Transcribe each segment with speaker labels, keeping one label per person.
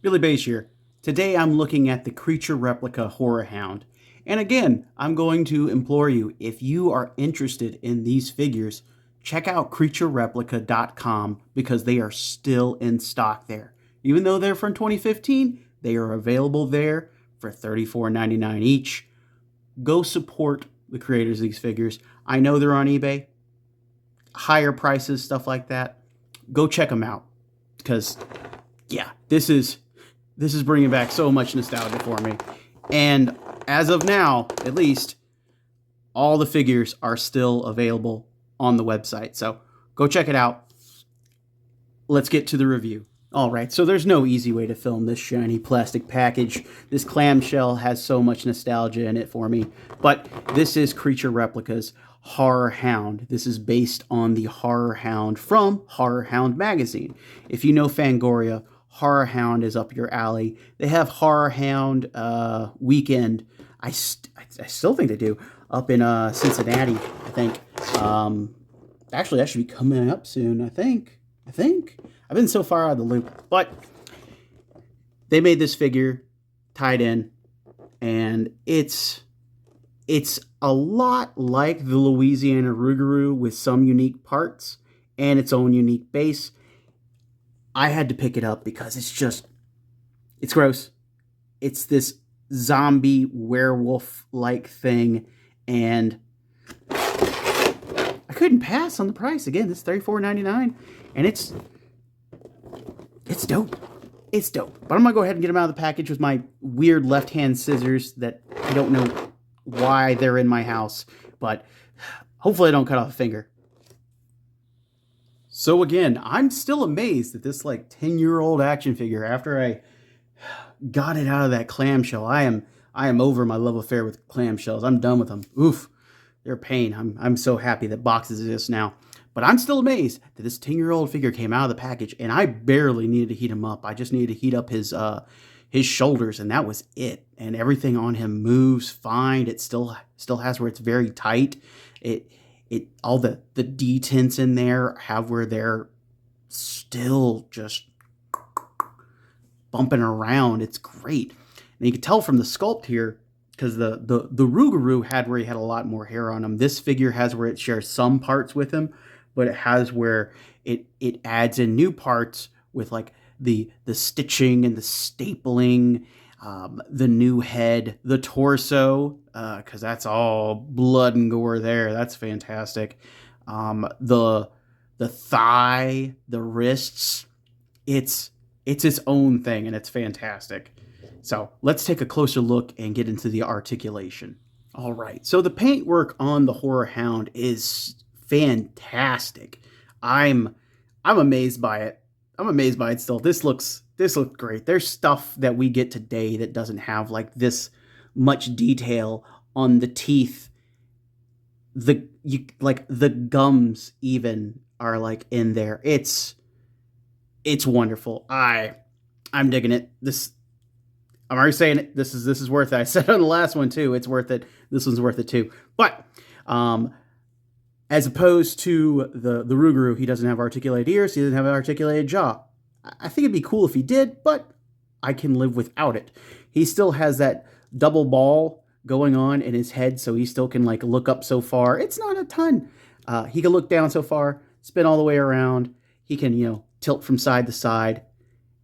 Speaker 1: Billy Bass here. Today I'm looking at the Creatureplica Horror Hound. And again, I'm going to implore you, if you are interested in these figures, check out Creatureplica.com because they are still in stock there. Even though they're from 2015, they are available there for $34.99 each. Go support the creators of these figures. I know they're on eBay, higher prices, stuff like that. Go check them out because, yeah, this is bringing back so much nostalgia for me. And as of now, at least, all the figures are still available on the website. So go check it out. Let's get to the review. All right, so there's no easy way to film this shiny plastic package. This clamshell has so much nostalgia in it for me. But this is Creatureplica's Horror Hound. This is based on the Horror Hound from Horror Hound magazine. If you know Fangoria, Horror Hound is up your alley. They have Horror Hound Weekend. I still think they do, up in Cincinnati, I think. Actually, that should be coming up soon, I think. I've been so far out of the loop. But they made this figure tied in, and it's a lot like the Louisiana Rougarou with some unique parts and its own unique base. I had to pick it up because it's gross. It's this zombie werewolf-like thing, and I couldn't pass on the price. Again, it's $34.99, and it's dope. It's dope. But I'm going to go ahead and get them out of the package with my weird left-hand scissors that I don't know why they're in my house, but hopefully I don't cut off a finger. So again, I'm still amazed at this like 10-year-old action figure after I got it out of that clamshell. I am over my love affair with clamshells. I'm done with them. Oof. They're a pain. I'm so happy that boxes exist now. But I'm still amazed that this 10-year-old figure came out of the package, and I barely needed to heat him up. I just needed to heat up his shoulders, and that was it. And everything on him moves fine. It still has where it's very tight. All the detents in there have where they're still just bumping around. It's great. And you can tell from the sculpt here, because the Rougarou had where he had a lot more hair on him. This figure has where it shares some parts with him, but it has where it adds in new parts with like the stitching and the stapling, the new head, the torso, because that's all blood and gore there. That's fantastic. The thigh, the wrists, it's its own thing, and it's fantastic. So let's take a closer look and get into the articulation. All right, so the paintwork on the Horror Hound is fantastic. I'm amazed by it. I'm amazed by it still. This looks great. There's stuff that we get today that doesn't have like this much detail on the teeth. Like the gums even are like in there. It's wonderful. I'm digging it. I'm already saying it. This is worth it. I said it on the last one too. It's worth it. This one's worth it too. But as opposed to the Rougarou, he doesn't have articulated ears. He doesn't have an articulated jaw. I think it'd be cool if he did, but I can live without it. He still has that double ball going on in his head, so he still can like look up so far. It's not a ton. He can look down so far, spin all the way around. He can, tilt from side to side,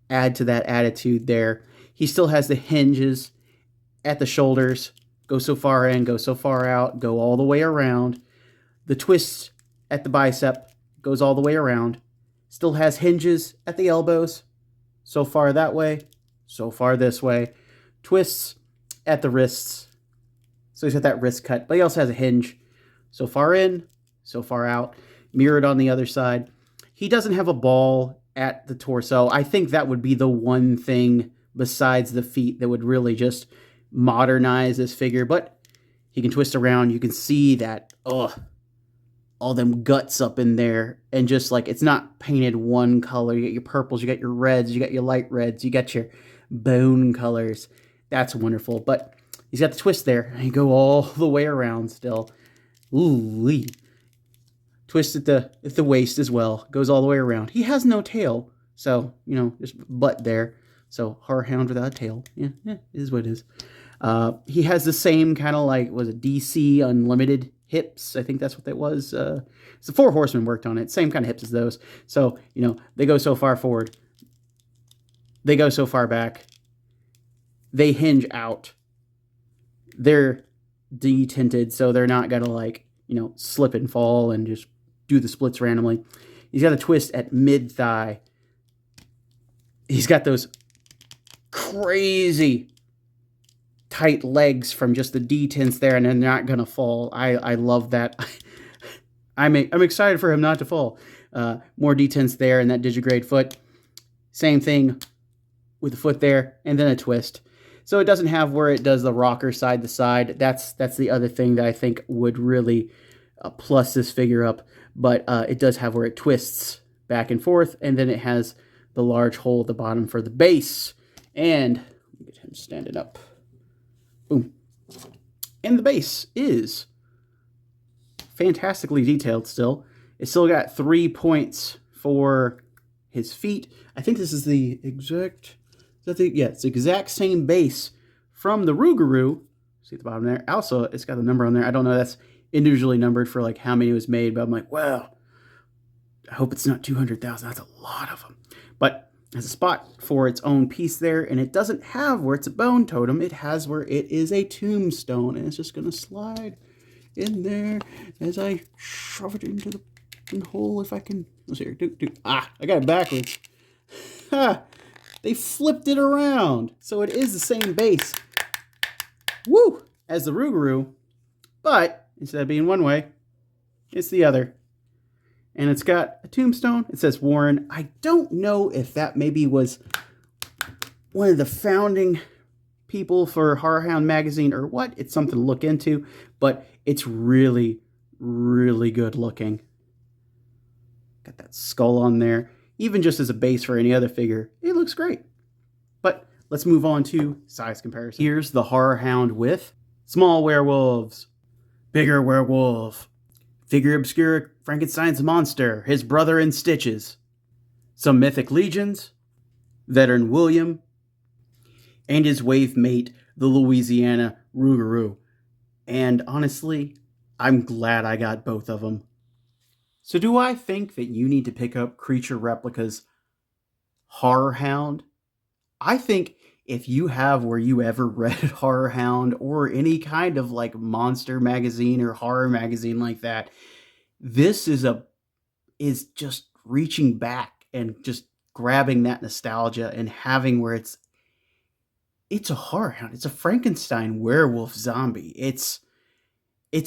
Speaker 1: add to that attitude there. He still has the hinges at the shoulders, go so far in, go so far out, go all the way around. The twist at the bicep goes all the way around. Still has hinges at the elbows, so far that way, so far this way. Twists at the wrists, so he's got that wrist cut, but he also has a hinge, so far in, so far out, mirrored on the other side. He doesn't have a ball at the torso. I think that would be the one thing besides the feet that would really just modernize this figure, but he can twist around. You can see that, all them guts up in there, and just like, it's not painted one color. You got your purples, you got your reds, you got your light reds, you got your bone colors. That's wonderful, but he's got the twist there, and you go all the way around still. Ooh-wee. Twist at the waist as well, goes all the way around. He has no tail, so, just butt there. So horror hound without a tail. Yeah, it is what it is. He has the same kind of like, was it DC Unlimited hips? I think that's what that was. The Four Horsemen worked on it. Same kind of hips as those. So, you know, they go so far forward. They go so far back. They hinge out. They're detinted, so they're not going to, like, you know, slip and fall and just do the splits randomly. He's got a twist at mid-thigh. He's got those crazy tight legs from just the detents there, and they're not going to fall. I love that. I'm excited for him not to fall. More detents there, and that digigrade foot. Same thing with the foot there, and then a twist. So it doesn't have where it does the rocker side to side. That's the other thing that I think would really plus this figure up. But it does have where it twists back and forth, and then it has the large hole at the bottom for the base. And get him standing up. Boom. And the base is fantastically detailed still. It's still got 3 points for his feet. I think this is the exact... yeah, it's the exact same base from the Rougarou. See at the bottom there? Also, it's got the number on there. I don't know. That's individually numbered for like how many was made, but I'm like, well, I hope it's not 200,000. That's a lot of them. But there's a spot for its own piece there, and it doesn't have where it's a bone totem. It has where it is a tombstone, and it's just going to slide in there as I shove it into the hole if I can. Let's see here. I got it backwards. Ha! They flipped it around. So it is the same base. Woo! As the Rougarou. But instead of being one way, it's the other. And it's got a tombstone. It says Warren. I don't know if that maybe was one of the founding people for Horror Hound magazine or what. It's something to look into. But it's really, really good looking. Got that skull on there. Even just as a base for any other figure, it looks great. But let's move on to size comparison. Here's the Horror Hound with small werewolves, bigger werewolf, figure obscure Frankenstein's monster, his brother in stitches, some mythic legions, veteran William, and his wave mate, the Louisiana Rougarou. And honestly, I'm glad I got both of them. So do I think that you need to pick up Creatureplica's Horror Hound? I think if you have where you ever read Horror Hound or any kind of like monster magazine or horror magazine like that, this is just reaching back and just grabbing that nostalgia and having where it's a Horror Hound. It's a Frankenstein werewolf zombie. It's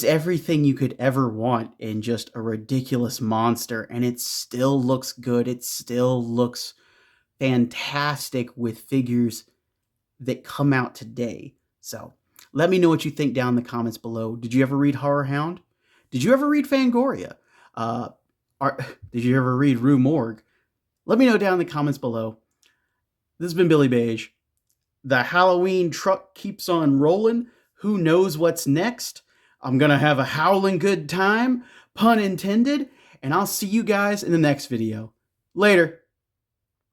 Speaker 1: everything you could ever want in just a ridiculous monster, and it still looks good. It still looks fantastic with figures that come out today. So let me know what you think down in the comments below. Did you ever read Horror Hound? Did you ever read Fangoria? Did you ever read Rue Morgue? Let me know down in the comments below. This has been Billy Beige. The Halloween truck keeps on rolling. Who knows what's next? I'm going to have a howling good time, pun intended, and I'll see you guys in the next video. Later.